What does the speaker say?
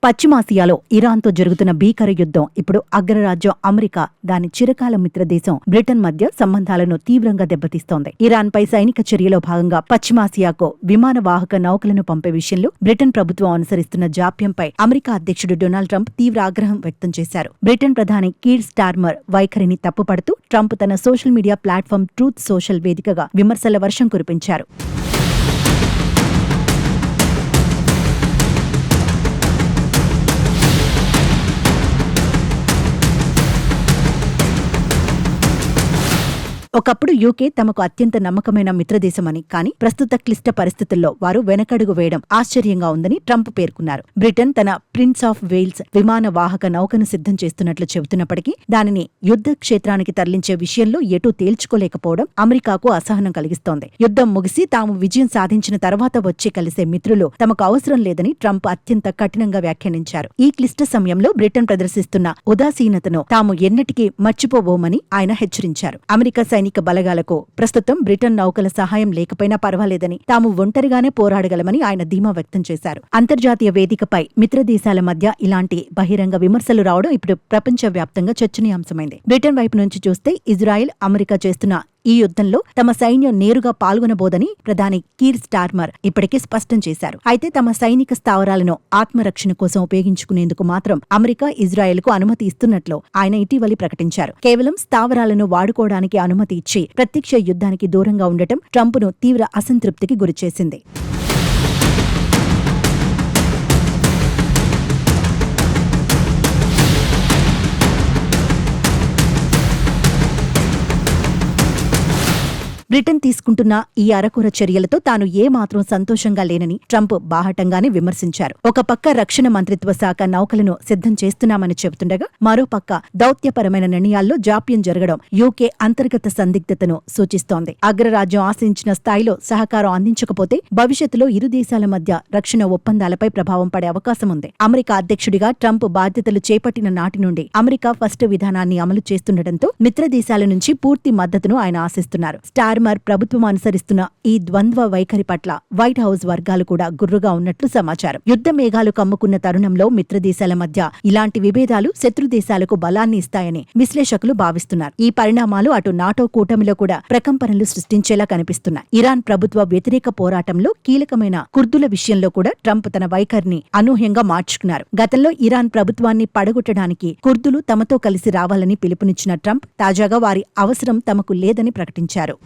పశ్చిమాసియాలో ఇరాన్తో జరుగుతున్న భీకర యుద్ధం ఇప్పుడు అగ్రరాజ్యం అమెరికా, దాని చిరకాల మిత్రదేశం బ్రిటన్ మధ్య సంబంధాలను తీవ్రంగా దెబ్బతీస్తోంది. ఇరాన్పై సైనిక చర్యలో భాగంగా పశ్చిమాసియాకు విమాన వాహక నౌకలను పంపే విషయంలో బ్రిటన్ ప్రభుత్వం అనుసరిస్తున్న జాప్యంపై అమెరికా అధ్యక్షుడు డొనాల్డ్ ట్రంప్ తీవ్ర ఆగ్రహం వ్యక్తం చేశారు. బ్రిటన్ ప్రధాని కీర్ స్టార్మర్ వైఖరిని తప్పుపడుతూ ట్రంప్ తన social media platform truth social వేదికగా విమర్శల వర్షం కురిపించారు. ఒకప్పుడు యూకే తమకు అత్యంత నమ్మకమైన మిత్రదేశమని, కానీ ప్రస్తుత క్లిష్ట పరిస్థితుల్లో వారు వెనకడుగు వేయడం ఆశ్చర్యంగా ఉందని ట్రంప్ పేర్కొన్నారు. బ్రిటన్ తన ప్రిన్స్ ఆఫ్ వేల్స్ విమాన వాహక నౌకను సిద్ధం చేస్తున్నట్లు చెబుతున్నప్పటికీ దానిని యుద్ధ క్షేత్రానికి తరలించే విషయంలో ఎటూ తేల్చుకోలేకపోవడం అమెరికాకు అసహనం కలిగిస్తోంది. యుద్ధం ముగిసి తాము విజయం సాధించిన తర్వాత వచ్చి కలిసే మిత్రులు తమకు అవసరం లేదని ట్రంప్ అత్యంత కఠినంగా వ్యాఖ్యానించారు. ఈ క్లిష్ట సమయంలో బ్రిటన్ ప్రదర్శిస్తున్న ఉదాసీనతను తాము ఎన్నటికీ మర్చిపోబోమని ఆయన హెచ్చరించారు. అమెరికా సైనిక బలగాలకు ప్రస్తుతం బ్రిటన్ నౌకల సహాయం లేకపోయినా పర్వాలేదని, తాము ఒంటరిగానే పోరాడగలమని ఆయన ధీమా వ్యక్తం చేశారు. అంతర్జాతీయ వేదికపై మిత్రదేశాల మధ్య ఇలాంటి బహిరంగ విమర్శలు రావడం ఇప్పుడు ప్రపంచవ్యాప్తంగా చర్చనీయాంశమైంది. బ్రిటన్ వైపు నుంచి చూస్తే ఇజ్రాయెల్, అమెరికా చేస్తున్న ఈ యుద్ధంలో తమ సైన్యం నేరుగా పాల్గొనబోదని ప్రధాని కీర్ స్టార్మర్ ఇప్పటికే స్పష్టం చేశారు. అయితే తమ సైనిక స్థావరాలను ఆత్మరక్షణ కోసం ఉపయోగించుకునేందుకు మాత్రం అమెరికా, ఇజ్రాయెల్కు అనుమతి ఇస్తున్నట్లు ఆయన ఇటీవలి ప్రకటించారు. కేవలం స్థావరాలను వాడుకోవడానికి అనుమతి ఇచ్చి ప్రత్యక్ష యుద్ధానికి దూరంగా ఉండటం ట్రంప్ను తీవ్ర అసంతృప్తికి గురిచేసింది. బ్రిటన్ తీసుకుంటున్న ఈ అరకొర చర్యలతో తాను ఏమాత్రం సంతోషంగా లేనని ట్రంప్ బాహటంగానే విమర్శించారు. ఒక పక్క రక్షణ మంత్రిత్వ శాఖ నౌకలను సిద్ధం చేస్తున్నామని చెబుతుండగా, మరోపక్క దౌత్యపరమైన నిర్ణయాల్లో జాప్యం జరగడం యూకే అంతర్గత సందిగ్ధతను సూచిస్తోంది. అగ్రరాజ్యం ఆశించిన స్థాయిలో సహకారం అందించకపోతే భవిష్యత్తులో ఇరు దేశాల మధ్య రక్షణ ఒప్పందాలపై ప్రభావం పడే అవకాశం ఉంది. అమెరికా అధ్యక్షుడిగా ట్రంప్ బాధ్యతలు చేపట్టిన నాటి నుండి అమెరికా ఫస్ట్ విధానాన్ని అమలు చేస్తుండటంతో మిత్రదేశాల నుంచి పూర్తి మద్దతును ఆయన ఆశిస్తున్నారు. స్టార్మర్ ప్రభుత్వం అనుసరిస్తున్న ఈ ద్వంద్వ వైఖరి పట్ల వైట్ హౌస్ వర్గాలు కూడా గుర్రుగా ఉన్నట్లు సమాచారం. యుద్ధ మేఘాలు కమ్ముకున్న తరుణంలో మిత్రదేశాల మధ్య ఇలాంటి విభేదాలు శత్రు దేశాలకు బలాన్ని ఇస్తాయని విశ్లేషకులు భావిస్తున్నారు. ఈ పరిణామాలు అటు నాటో కూటమిలో కూడా ప్రకంపనలు సృష్టించేలా కనిపిస్తున్నాయి. ఇరాన్ ప్రభుత్వ వ్యతిరేక పోరాటంలో కీలకమైన కుర్దుల విషయంలో కూడా ట్రంప్ తన వైఖరిని అనూహ్యంగా మార్చుకున్నారు. గతంలో ఇరాన్ ప్రభుత్వాన్ని పడగొట్టడానికి కుర్దులు తమతో కలిసి రావాలని పిలుపునిచ్చిన ట్రంప్ తాజాగా వారి అవసరం తమకు లేదని ప్రకటించారు.